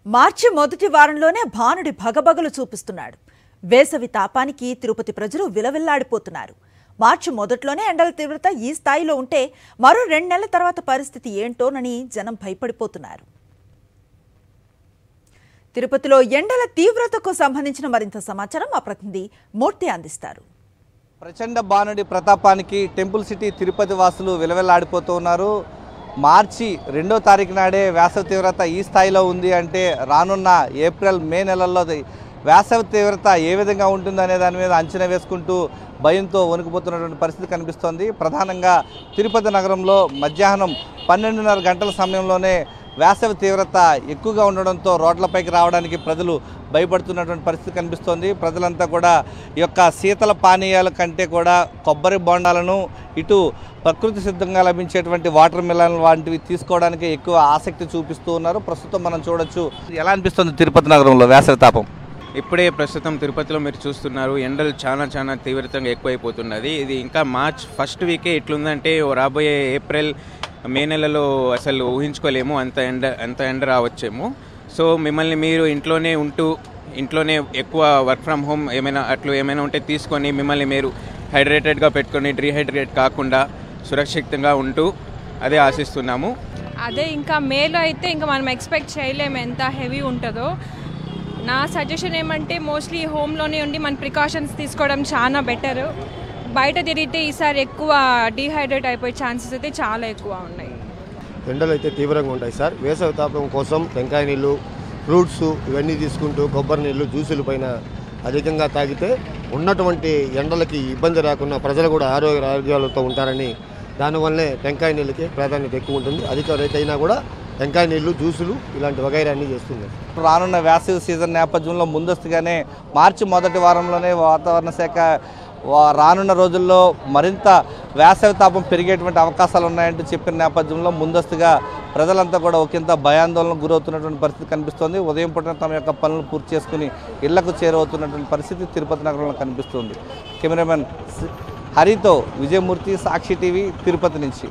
మార్చి మొదటి వారంలోనే భానుడి భగభగలు చూపిస్తున్నాడు. వేసవి తాపానికి తిరుపతి ప్రజలు విలవిల్లాడిపోతున్నారు. మార్చి మొదట్లోనే ఎండల తీవ్రత ఈ స్థాయిలో ఉంటే మరో 2 నెలల తర్వాత పరిస్థితి ఏంటోనని జనం భయపడిపోతున్నారు. తిరుపతిలో ఎండల తీవ్రతకు సంబంధించిన మరింత సమాచారం మా ప్రతినిధి మూర్తి అందిస్తారు. ప్రచండ భానుడి ప్రతాపానికి టెంపుల్ సిటీ తిరుపతి వాసులు విలవిల్లాడిపోతూ ఉన్నారు. మార్చి 2వ తారీఖు నాడే వేసవి తీవ్రత ఈ స్థాయిలో ఉంది అంటే రానున్న ఏప్రిల్ మే నెలల్లో వేసవి తీవ్రత ఏ విధంగా ఉంటుందనే దాని మీద అంచనా వేసుకుంటూ భయంతో వణికిపోతున్నటువంటి పరిస్థితి కనిపిస్తోంది. ప్రధానంగా తిరుపతి నగరంలో మధ్యాహ్నం 12:30 గంటల సమయంలోనే వేసవి తీవ్రత ఎక్కువగా ఉండడంతో రోడ్లపైకి రావడానికి ప్రజలు భయపడుతున్నటువంటి పరిస్థితి కనిపిస్తోంది. ప్రజలంతా కూడా ఈ యొక్క శీతల పానీయాల కంటే కూడా కొబ్బరి బొండాలను ఇటు ప్రకృతి సిద్ధంగా లభించేటువంటి వాటర్ మిలన్ వంటివి తీసుకోవడానికి ఎక్కువ ఆసక్తి చూపిస్తూ ఉన్నారు. ప్రస్తుతం మనం చూడొచ్చు. ఎలా అనిపిస్తుంది తిరుపతి నగరంలో వేసవి తాపం? ఇప్పుడే ప్రస్తుతం తిరుపతిలో మీరు చూస్తున్నారు, ఎండలు చాలా తీవ్రతంగా ఎక్కువైపోతున్నది. ఇది ఇంకా మార్చ్ ఫస్ట్ వీకే ఇట్లుందంటే రాబోయే ఏప్రిల్ మే నెలలో అసలు ఊహించుకోలేము, అంత ఎండ రావచ్చేమో. సో మిమ్మల్ని మీరు ఇంట్లోనే ఎక్కువ వర్క్ ఫ్రమ్ హోమ్ ఏమైనా ఉంటే తీసుకొని మిమ్మల్ని మీరు హైడ్రేటెడ్గా పెట్టుకొని డీహైడ్రేట్ కాకుండా సురక్షితంగా ఉంటూ అదే ఆశిస్తున్నాము. అదే ఇంకా మేలో అయితే ఇంకా మనం ఎక్స్పెక్ట్ చేయలేము ఎంత హెవీ ఉంటుందో. నా సజెషన్ ఏమంటే మోస్ట్లీ హోమ్లోనే ఉండి మన ప్రికాషన్స్ తీసుకోవడం చాలా బెటర్. బయట తిరిగితే ఈసారి ఎక్కువ డీహైడ్రేట్ అయిపోయే ఛాన్సెస్ అయితే చాలా ఎక్కువ ఉన్నాయి. ఎండలు అయితే తీవ్రంగా ఉంటాయి సార్. వేసవి తాపం కోసం టెంకాయ నీళ్ళు, ఫ్రూట్స్ ఇవన్నీ తీసుకుంటూ కొబ్బరి నీళ్ళు, జ్యూసుల పైన అధికంగా తాగితే ఉన్నటువంటి ఎండలకి ఇబ్బంది రాకుండా ప్రజలు కూడా ఆరోగ్యాలతో ఉంటారని దానివల్లే టెంకాయ నీళ్ళకి ప్రాధాన్యత ఎక్కువ ఉంటుంది. అధిక రేట్ అయినా కూడా టెంకాయ నీళ్ళు, జ్యూసులు ఇలాంటి వగైరాన్ని చేస్తుంది. రానున్న వేసవి సీజన్ నేపథ్యంలో ముందస్తుగానే మార్చి మొదటి వారంలోనే వాతావరణ శాఖ రానున్న రోజుల్లో మరింత వేసవి తాపం పెరిగేటువంటి అవకాశాలు ఉన్నాయంటూ చెప్పిన నేపథ్యంలో ముందస్తుగా ప్రజలంతా కూడా ఒకంత భయాందోళనకు గురవుతున్నటువంటి పరిస్థితి కనిపిస్తోంది. ఉదయం పూట తమ యొక్క పనులు పూర్తి చేసుకుని ఇళ్లకు చేరవుతున్నటువంటి పరిస్థితి తిరుపతి నగరంలో కనిపిస్తుంది. కెమెరామెన్ హరితో విజయమూర్తి, సాక్షి టీవీ, తిరుపతి నుంచి.